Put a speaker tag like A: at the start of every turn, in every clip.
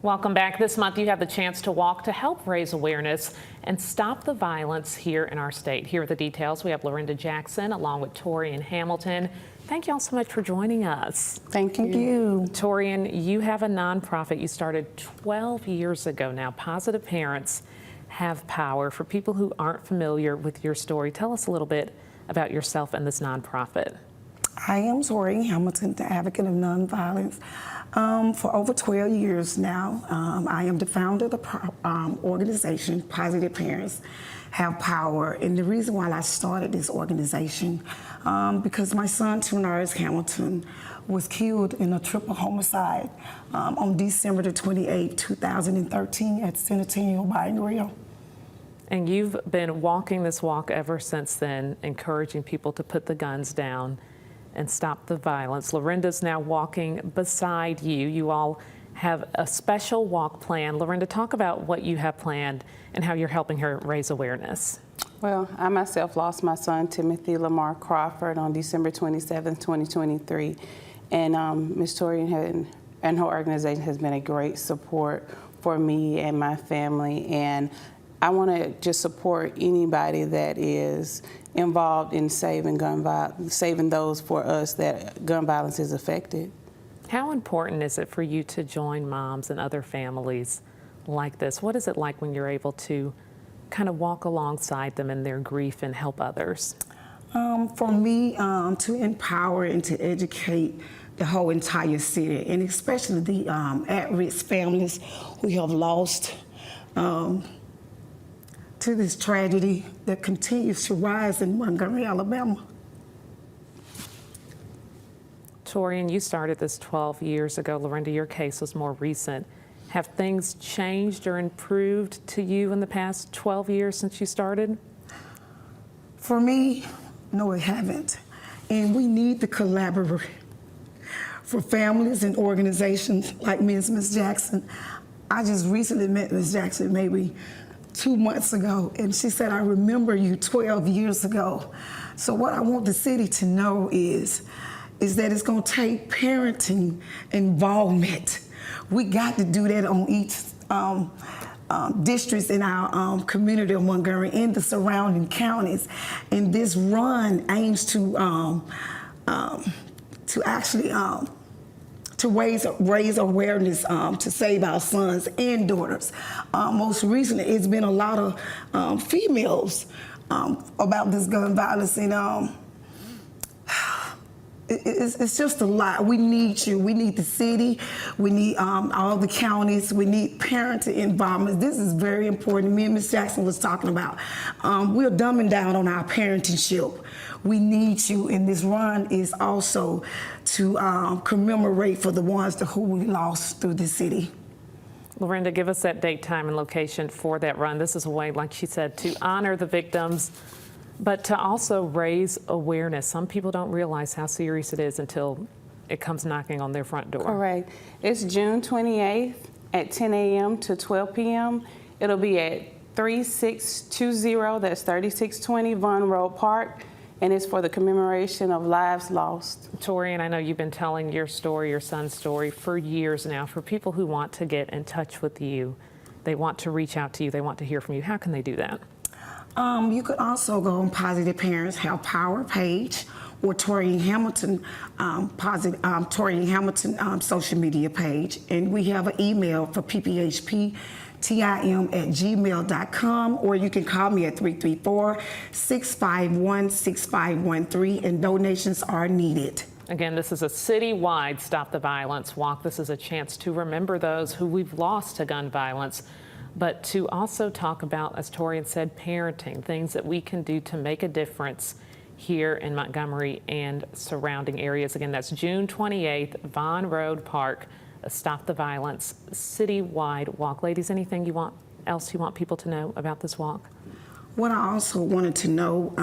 A: Welcome back. This month you have the chance to walk to help raise awareness and stop the violence here in our state. Here are the details. We have Lorinda Jackson along with Torian Hamilton. Thank you all so much for joining us.
B: Thank you.
A: Torian, you have a nonprofit you started 12 years ago now. Positive Parents Have Power. For people who aren't familiar with your story, tell us a little bit about yourself and this nonprofit.
B: I am Torian Hamilton, the advocate of nonviolence. For over 12 years now, I am the founder of the organization, Positive Parents Have Power. And the reason why I started this organization, because my son, Tunars Hamilton, was killed in a triple homicide on December the 28th, 2013 at Centennial Bar and Grill.
A: And you've been walking this walk ever since then, encouraging people to put the guns down and stop the violence. Lorinda's now walking beside you. You all have a special walk plan. Lorinda, talk about what you have planned and how you're helping her raise awareness.
C: Well, I myself lost my son, Timothy Lamar Crawford, on December 27, 2023. And Ms. Torian and her organization has been a great support for me and my family. And I want to just support anybody that is involved in saving those for us that gun violence is affected.
A: How important is it for you to join moms and other families like this? What is it like when you're able to kind of walk alongside them in their grief and help others?
B: For me, to empower and to educate the whole entire city, and especially the at-risk families who have lost to this tragedy that continues to rise in Montgomery, Alabama.
A: Torian, you started this 12 years ago. Lorinda, your case was more recent. Have things changed or improved to you in the past 12 years since you started?
B: For me, no, it haven't. And we need to collaborate. For families and organizations like Ms. Jackson, I just recently met Ms. Jackson maybe 2 months ago, and she said, I remember you 12 years ago. So what I want the city to know is that it's gonna take parenting involvement. We got to do that on each districts in our community of Montgomery and the surrounding counties. And this run aims to actually to raise awareness to save our sons and daughters. Most recently, it's been a lot of females about this gun violence, and it's just a lot. We need you. We need the city. We need all the counties. We need parenting involvement. This is very important. Me and Ms. Jackson was talking about. We're dumbing down on our parenting ship. We need you, and this run is also to commemorate for the ones who we lost through the city.
A: Lorinda, give us that date, time, and location for that run. This is a way, like she said, to honor the victims, but to also raise awareness. Some people don't realize how serious it is until it comes knocking on their front door.
C: Correct. It's June 28th at 10 a.m. to 12 p.m. It'll be at 3620, that's 3620 Vaughn Road Park, and it's for the commemoration of lives lost.
A: Torian, I know you've been telling your story, your son's story, for years now. For people who want to get in touch with you, they want to reach out to you, they want to hear from you, how can they do that?
B: You could also go on Positive Parents Have Power page or Torian Hamilton, Torian Hamilton social media page. And we have an email for ppHPTIM@gmail.com, or you can call me at 334-651-6513, and donations are needed.
A: Again, this is a citywide Stop the Violence walk. This is a chance to remember those who we've lost to gun violence, but to also talk about, as Torian said, parenting, things that we can do to make a difference here in Montgomery and surrounding areas. Again, that's June 28th, Vaughn Road Park, a Stop the Violence citywide walk. Ladies, anything else you want people to know about this walk?
B: What I also wanted to know,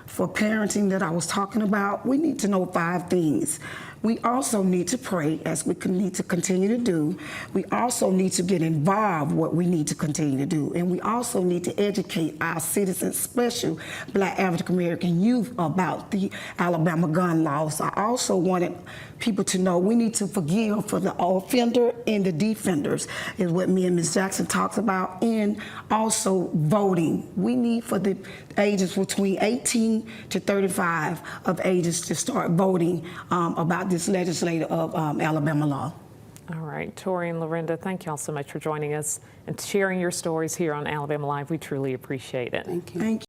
B: for parenting that I was talking about, we need to know 5 things. We also need to pray, as we need to continue to do. We also need to get involved what we need to continue to do. And we also need to educate our citizens, especially Black African American youth, about the Alabama gun laws. I also wanted people to know we need to forgive for the offender and the defenders, is what me and Ms. Jackson talks about, and also voting. We need for the ages between 18 to 35 of ages to start voting about this legislative of Alabama law.
A: All right, Tori and Lorinda, thank y'all so much for joining us and sharing your stories here on Alabama Live. We truly appreciate it.
C: Thank you.
B: Thank you.